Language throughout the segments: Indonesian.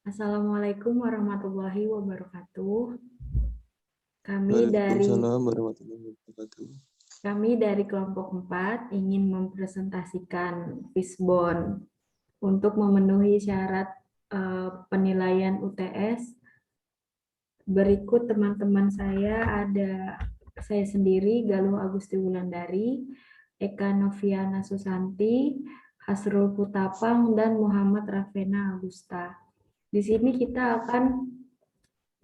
Assalamualaikum warahmatullahi wabarakatuh. Kami dari Waalaikumsalam warahmatullahi wabarakatuh. kelompok 4 ingin mempresentasikan Fishbone untuk memenuhi syarat penilaian UTS. Berikut teman-teman saya ada saya sendiri, Galuh Agusti Wulandari, Eka Noviana Susanti, Hasrul Putapang, dan Muhammad Rafena Agusta. Di sini kita akan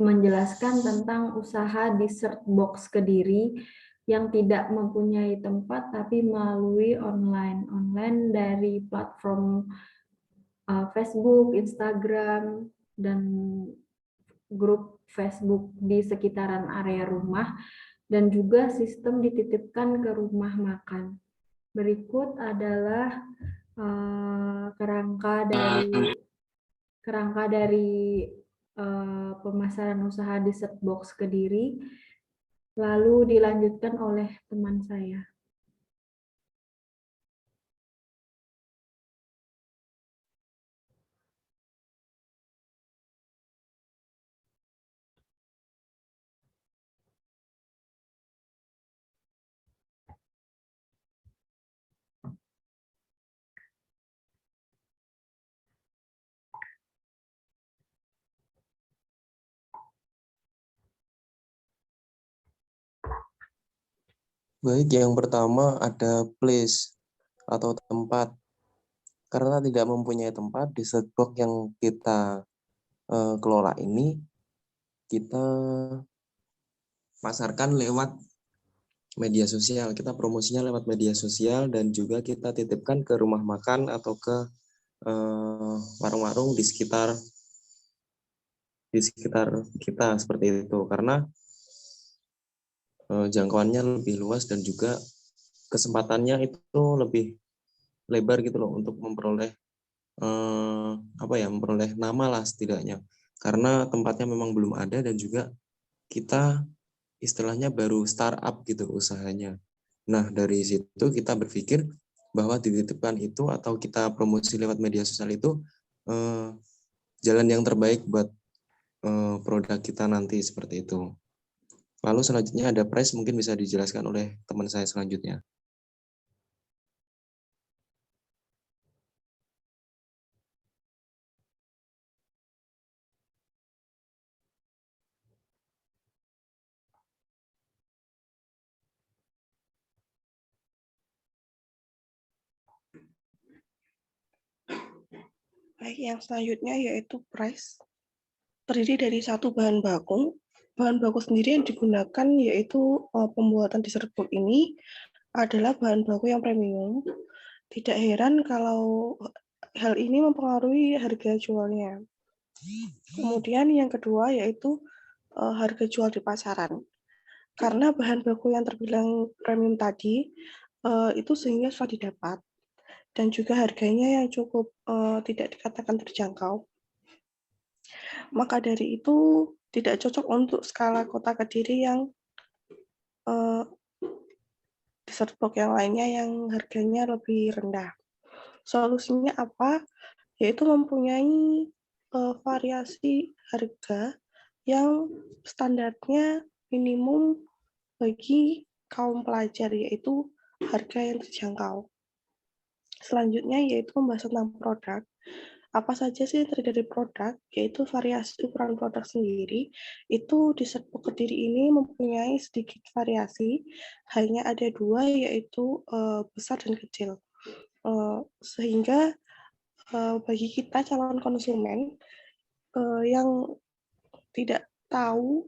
menjelaskan tentang usaha dessert box Kediri yang tidak mempunyai tempat tapi melalui online dari platform Facebook, Instagram, dan grup Facebook di sekitaran area rumah, dan juga sistem dititipkan ke rumah makan. Berikut adalah kerangka dari pemasaran usaha dessert box Kediri, lalu dilanjutkan oleh teman saya. Baik, yang pertama ada place atau tempat. Karena tidak mempunyai tempat, dessert box yang kita kelola ini kita pasarkan lewat media sosial. Kita promosinya lewat media sosial dan juga kita titipkan ke rumah makan atau ke warung-warung di sekitar kita seperti itu. Karena jangkauannya lebih luas dan juga kesempatannya itu lebih lebar gitu loh untuk memperoleh memperoleh nama lah setidaknya, karena tempatnya memang belum ada dan juga kita istilahnya baru startup gitu usahanya. Nah, dari situ kita berpikir bahwa dititipkan itu atau kita promosi lewat media sosial itu jalan yang terbaik buat produk kita nanti seperti itu. Lalu selanjutnya ada price, mungkin bisa dijelaskan oleh teman saya selanjutnya. Baik, yang selanjutnya yaitu price. Terdiri dari satu bahan baku. Bahan baku sendiri yang digunakan yaitu pembuatan dessert box ini adalah bahan baku yang premium. Tidak heran kalau hal ini mempengaruhi harga jualnya. Kemudian yang kedua yaitu harga jual di pasaran. Karena bahan baku yang terbilang premium tadi itu sehingga susah didapat dan juga harganya yang cukup tidak dikatakan terjangkau. Maka dari itu tidak cocok untuk skala kota Kediri yang dessert box yang lainnya yang harganya lebih rendah. Solusinya apa? Yaitu mempunyai variasi harga yang standarnya minimum bagi kaum pelajar, yaitu harga yang terjangkau. Selanjutnya yaitu membahas tentang produk. Apa saja sih yang terdiri dari produk, yaitu variasi ukuran produk sendiri. Itu di dessert box Kediri ini mempunyai sedikit variasi, hanya ada dua, yaitu besar dan kecil. Sehingga bagi kita calon konsumen yang tidak tahu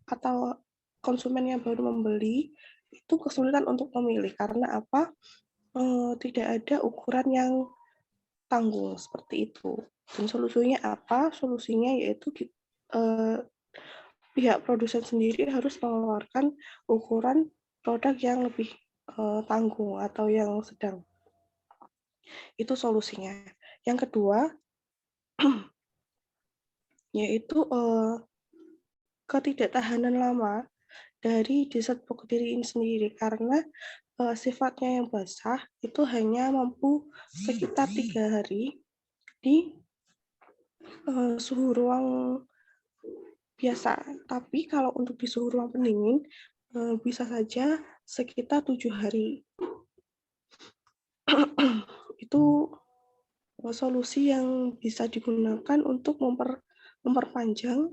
atau konsumen yang baru membeli, itu kesulitan untuk memilih. Karena apa? Tidak ada ukuran yang tanggung seperti itu. Dan solusinya apa? Solusinya yaitu pihak produsen sendiri harus mengeluarkan ukuran produk yang lebih tanggung atau yang sedang. Itu solusinya. Yang kedua yaitu ketidaktahanan lama dari dessert box Kediri ini sendiri, karena sifatnya yang basah itu hanya mampu sekitar 3 hari di suhu ruang biasa. Tapi kalau untuk di suhu ruang pendingin, bisa saja sekitar 7 hari. Itu solusi yang bisa digunakan untuk memperpanjang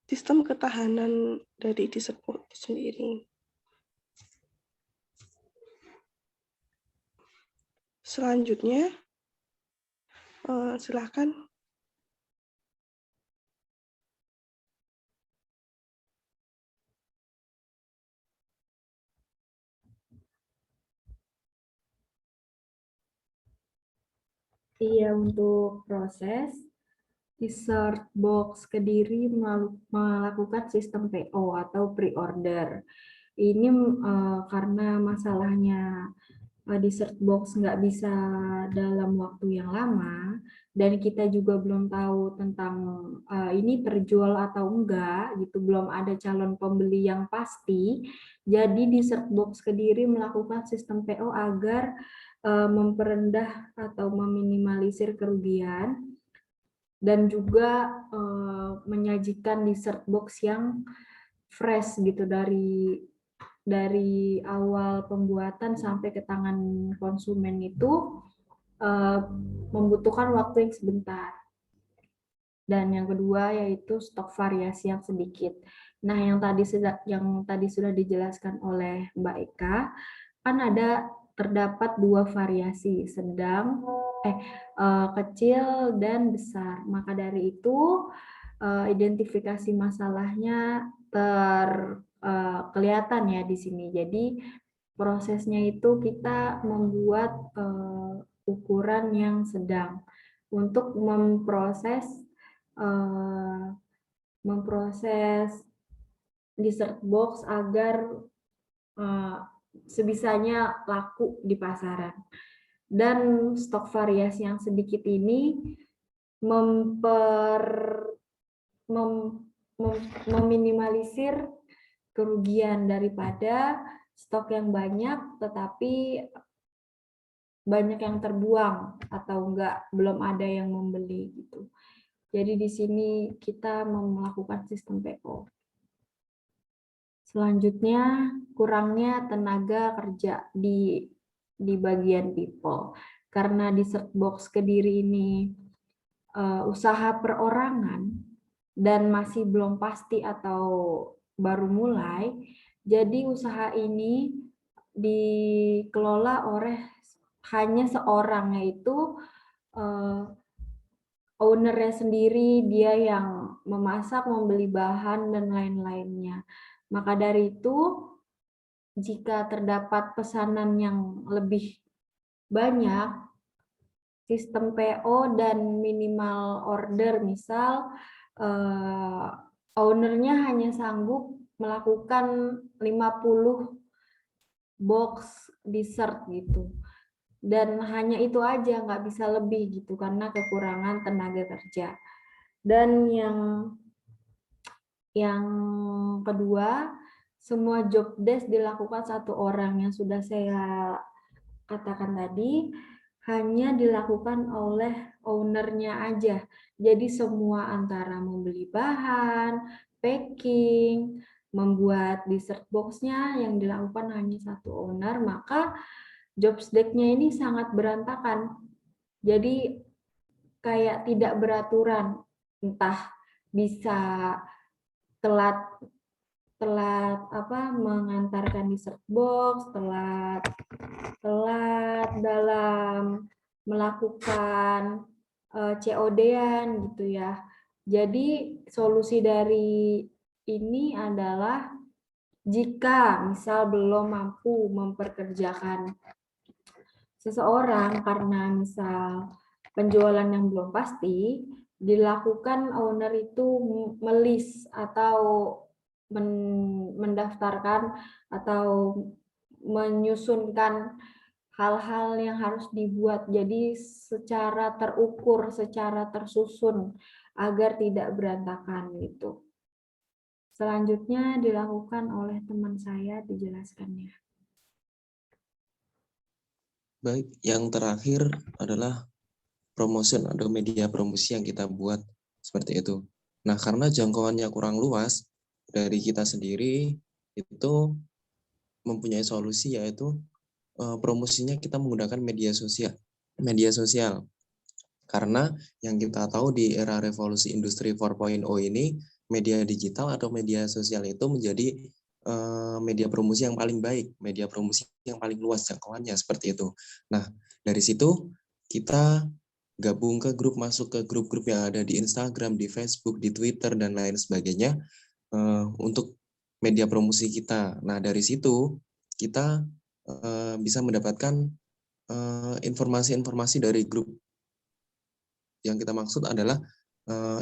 sistem ketahanan dari dessert box sendiri. Selanjutnya, silakan. Iya, untuk proses dessert box Kediri melakukan sistem PO atau pre-order. Ini karena masalahnya dessert box nggak bisa dalam waktu yang lama, dan kita juga belum tahu tentang ini terjual atau enggak, gitu, belum ada calon pembeli yang pasti. Jadi dessert box Kediri melakukan sistem PO agar memperendah atau meminimalisir kerugian dan juga menyajikan dessert box yang fresh gitu dari awal pembuatan sampai ke tangan konsumen itu membutuhkan waktu yang sebentar. Dan yang kedua yaitu stok variasi yang sedikit. Nah, yang tadi sudah dijelaskan oleh Mbak Eka, kan terdapat 2 variasi, sedang, kecil dan besar. Maka dari itu identifikasi masalahnya kelihatan ya di sini. Jadi prosesnya itu kita membuat ukuran yang sedang untuk memproses dessert box agar sebisanya laku di pasaran. Dan stok variasi yang sedikit ini meminimalisir kerugian daripada stok yang banyak tetapi banyak yang terbuang atau belum ada yang membeli gitu. Jadi di sini kita melakukan sistem PO. Selanjutnya, kurangnya tenaga kerja di bagian people. Karena dessert box Kediri ini usaha perorangan dan masih belum pasti atau baru mulai, jadi usaha ini dikelola oleh hanya seorang, yaitu ownernya sendiri, dia yang memasak, membeli bahan, dan lain-lainnya. Maka dari itu, jika terdapat pesanan yang lebih banyak, sistem PO dan minimal order, misal ownernya hanya sanggup melakukan 50 box dessert gitu. Dan hanya itu aja, nggak bisa lebih gitu, karena kekurangan tenaga kerja. Dan yang kedua, semua job desk dilakukan 1 orang, yang sudah saya katakan tadi, hanya dilakukan oleh ownernya aja. Jadi semua antara membeli bahan, packing, membuat dessert box-nya yang dilakukan hanya 1 owner, maka job desk-nya ini sangat berantakan. Jadi kayak tidak beraturan, entah bisa telat mengantarkan dessert box, telat dalam melakukan COD-an gitu ya. Jadi solusi dari ini adalah jika misal belum mampu memperkerjakan seseorang karena misal penjualan yang belum pasti, dilakukan owner itu melis atau mendaftarkan atau menyusunkan hal-hal yang harus dibuat, jadi secara terukur, secara tersusun agar tidak berantakan gitu. Selanjutnya dilakukan oleh teman saya, dijelaskannya. Baik, yang terakhir adalah promotion atau media promosi yang kita buat seperti itu. Nah, karena jangkauannya kurang luas, dari kita sendiri itu mempunyai solusi, yaitu promosinya kita menggunakan media sosial. Media sosial. Karena yang kita tahu di era revolusi industri 4.0 ini, media digital atau media sosial itu menjadi media promosi yang paling baik, media promosi yang paling luas jangkauannya seperti itu. Nah, dari situ kita gabung ke grup, masuk ke grup-grup yang ada di Instagram, di Facebook, di Twitter, dan lain sebagainya untuk media promosi kita. Nah, dari situ kita bisa mendapatkan informasi-informasi dari grup. Yang kita maksud adalah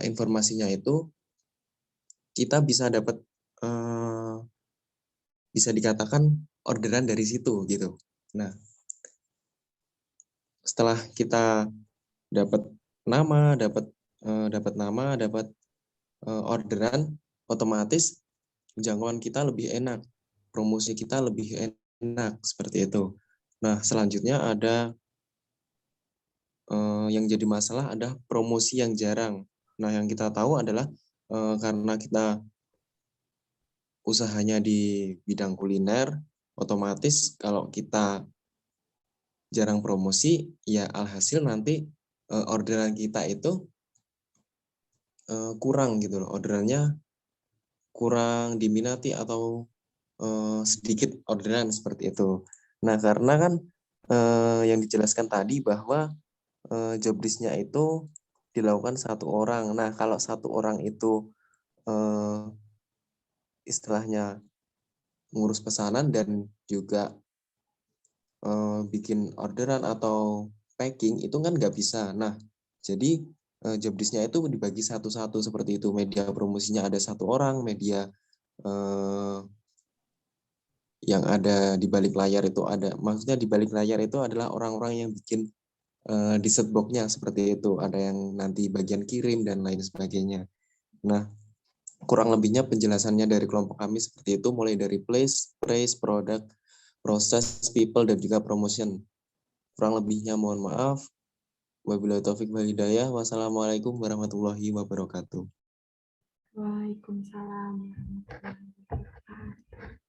informasinya itu kita bisa dapat bisa dikatakan orderan dari situ gitu. Nah, setelah kita dapat nama, dapat orderan, otomatis jangkauan kita lebih enak, promosi kita lebih enak seperti itu. Nah, selanjutnya ada yang jadi masalah ada promosi yang jarang. Nah, yang kita tahu adalah karena kita usahanya di bidang kuliner, otomatis kalau kita jarang promosi, ya alhasil nanti orderan kita itu kurang gitu loh. Orderannya kurang diminati atau sedikit orderan seperti itu. Nah, karena kan yang dijelaskan tadi bahwa job desk-nya itu dilakukan satu orang. Nah, kalau satu orang itu istilahnya ngurus pesanan dan juga bikin orderan atau packing itu kan nggak bisa. Nah, jadi job desk-nya itu dibagi satu-satu seperti itu. Media promosinya ada satu orang, media yang ada di balik layar itu ada. Maksudnya di balik layar itu adalah orang-orang yang bikin di set box-nya seperti itu. Ada yang nanti bagian kirim dan lain sebagainya. Nah, kurang lebihnya penjelasannya dari kelompok kami seperti itu, mulai dari place, price, product, proses, people, dan juga promotion. Kurang lebihnya mohon maaf. Wabillahi taufik wal hidayah. Wassalamualaikum warahmatullahi wabarakatuh. Waalaikumsalam warahmatullahi wabarakatuh.